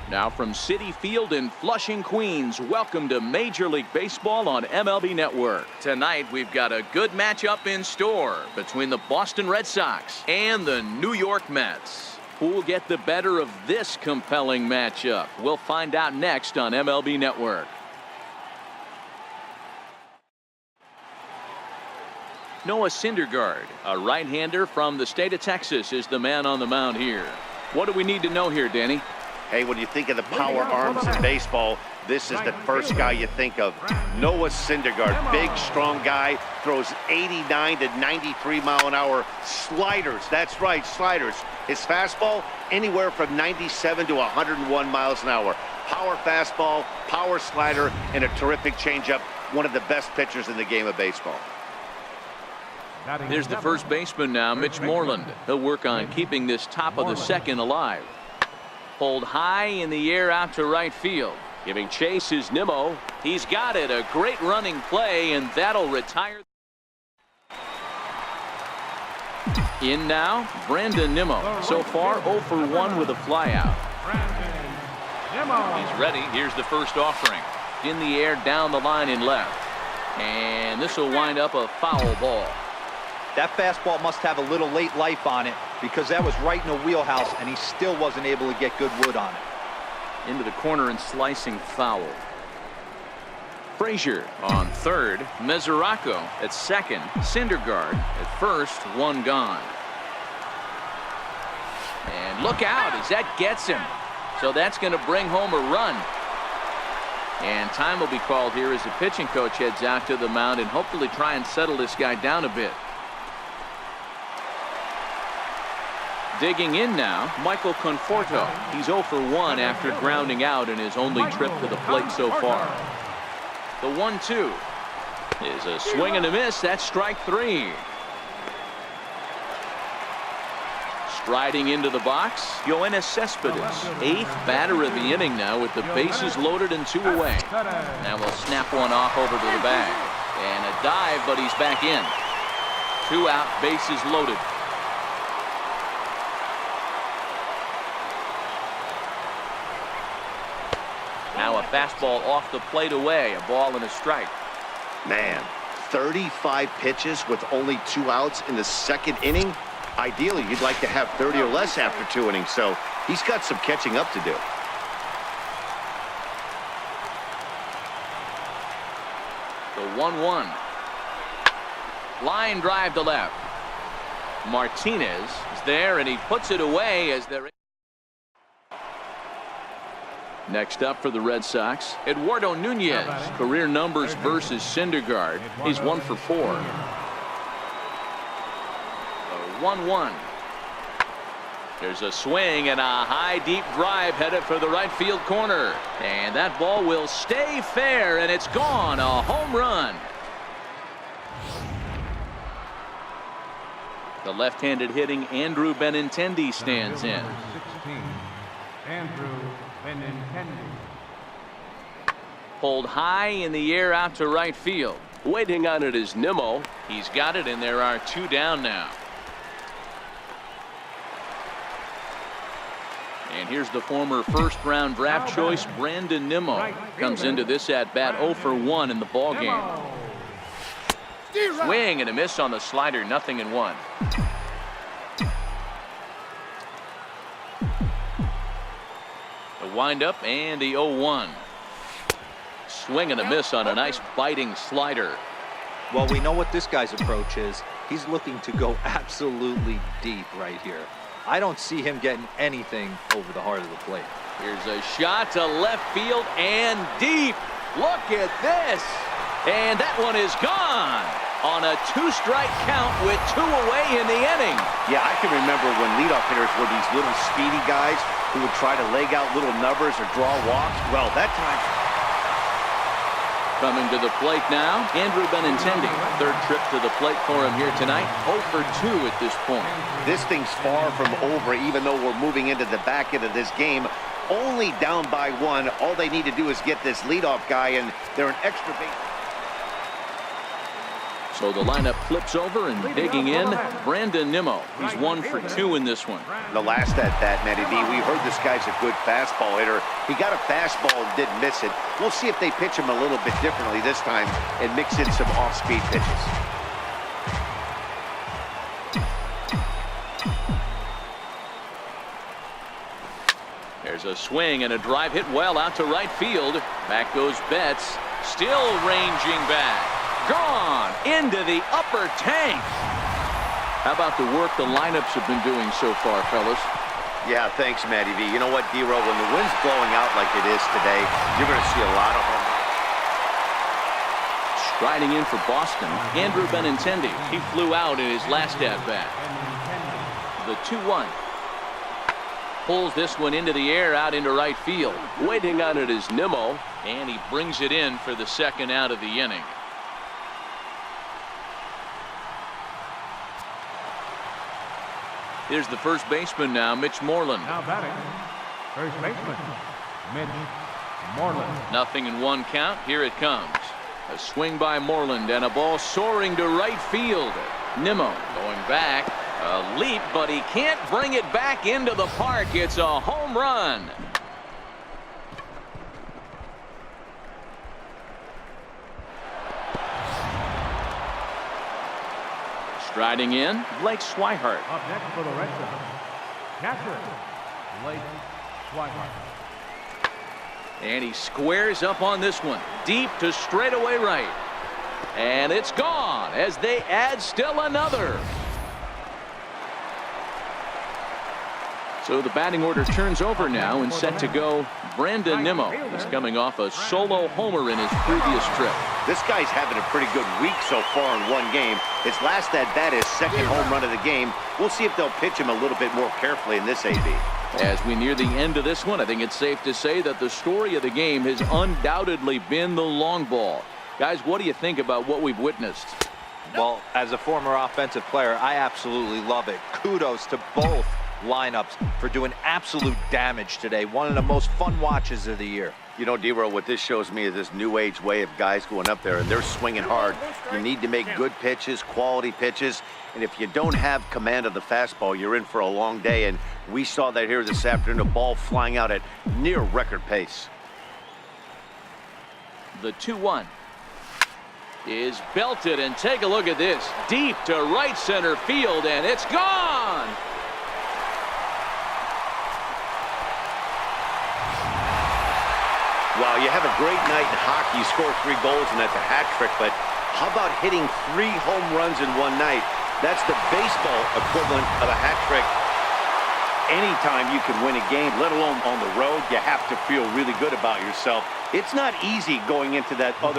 Now from Citi Field in Flushing, Queens, welcome to Major League Baseball on MLB Network. Tonight we've got a good matchup in store between the Boston Red Sox and the New York Mets. Who will get the better of this compelling matchup? We'll find out next on MLB Network. Noah Syndergaard, a right-hander from the state of Texas, is the man on the mound here. What do we need to know here, Danny? Hey, when you think of the power arms in baseball, this is the first guy you think of. Noah Syndergaard, big, strong guy, throws 89 to 93 mile an hour sliders. That's right, sliders. His fastball, anywhere from 97 to 101 miles an hour. Power fastball, power slider, and a terrific changeup. One of the best pitchers in the game of baseball. There's the first baseman now, Mitch Moreland. He'll work on keeping this top of the second alive. Pulled high in the air out to right field. Giving chase is Nimmo. He's got it. A great running play, and that'll retire. In now, Brandon Nimmo. So far, 0 for 1 with a flyout. He's ready. Here's the first offering. In the air, down the line in left. And this will wind up a foul ball. That fastball must have a little late life on it because that was right in the wheelhouse, and he still wasn't able to get good wood on it. Into the corner and slicing foul. Frazier on third. Mesoraco at second. Syndergaard at first. One gone. And look out as that gets him. So that's going to bring home a run. And time will be called here as the pitching coach heads out to the mound and hopefully try and settle this guy down a bit. Digging in now, Michael Conforto. He's 0 for 1 after grounding out in his only trip to the plate so far. The 1-2 is a swing and a miss. That's strike 3. Striding into the box, Yoenis Cespedes, 8th batter of the inning now with the bases loaded and 2 away. Now we'll snap one off over to the bag. And a dive, but he's back in. 2 out, bases loaded. Now a fastball off the plate away, a ball and a strike. Man, 35 pitches with only 2 outs in the second inning. Ideally, you'd like to have 30 or less after 2 innings, so he's got some catching up to do. The 1-1. Line drive to left. Martinez is there, and he puts it away as they're... Next up for the Red Sox, Eduardo Nunez. Career numbers versus Syndergaard. He's 1 for 4. 1-1. There's a swing and a high deep drive headed for the right field corner. And that ball will stay fair, and it's gone. A home run. The left-handed hitting Andrew Benintendi stands in. Andrew Benintendi. Pulled high in the air out to right field. Waiting on it is Nimmo. He's got it, and there are 2 down now. And here's the former first-round draft choice, Brandon Nimmo. Comes into this at-bat 0 for 1 in the ballgame. Swing and a miss on the slider, 0-1. The windup and the 0-1. Swing and a miss on a nice biting slider. Well, we know what this guy's approach is. He's looking to go absolutely deep right here. I don't see him getting anything over the heart of the plate. Here's a shot to left field and deep. Look at this. And that one is gone on a 2-strike count with 2 away in the inning. Yeah, I can remember when leadoff hitters were these little speedy guys who would try to leg out little numbers or draw walks. Well, that time... Coming to the plate now, Andrew Benintendi. 3rd trip to the plate for him here tonight. 0 for 2 at this point. This thing's far from over, even though we're moving into the back end of this game. Only down by 1. All they need to do is get this leadoff guy, and they're an extra base. So the lineup flips over, and digging in, Nimmo. He's 1 for 2 in this one. The last at bat, Matty B, we heard this guy's a good fastball hitter. He got a fastball and didn't miss it. We'll see if they pitch him a little bit differently this time and mix in some off-speed pitches. There's a swing and a drive hit well out to right field. Back goes Betts, still ranging back. Gone into the upper tank. How about the work the lineups have been doing so far, fellas? Yeah, thanks, Matty V. You know what, D-Row, when the wind's blowing out like it is today, you're going to see a lot of them. Striding in for Boston, Andrew Benintendi. He flew out in his last at-bat. The 2-1. Pulls this one into the air out into right field. Waiting on it is Nimmo, and he brings it in for the second out of the inning. Here's the first baseman now, Mitch Moreland. Now batting, first baseman, Mitch Moreland. 0-1 count. Here it comes. A swing by Moreland and a ball soaring to right field. Nimmo going back. A leap, but he can't bring it back into the park. It's a home run. Striding in, Blake Swihart. Up next for the Red Sox, catcher, Blake Swihart. And he squares up on this one. Deep to straightaway right. And it's gone as they add still another. So the batting order turns over now, and set to go Nimmo. He's coming off a solo homer in his previous trip. This guy's having a pretty good week so far in one game. His last at-bat is second home run of the game. We'll see if they'll pitch him a little bit more carefully in this AB. As we near the end of this one, I think it's safe to say that the story of the game has undoubtedly been the long ball. Guys, what do you think about what we've witnessed? Well, as a former offensive player, I absolutely love it. Kudos to both lineups for doing absolute damage today. One of the most fun watches of the year. You know, D-Row, what this shows me is this new age way of guys going up there and they're swinging hard. You need to make good pitches, quality pitches, and if you don't have command of the fastball, you're in for a long day, and we saw that here this afternoon, a ball flying out at near record pace. The 2-1 is belted, and take a look at this. Deep to right center field, and it's gone! Wow, you have a great night in hockey. You score 3 goals, and that's a hat trick. But how about hitting 3 home runs in one night? That's the baseball equivalent of a hat trick. Anytime you can win a game, let alone on the road, you have to feel really good about yourself. It's not easy going into that other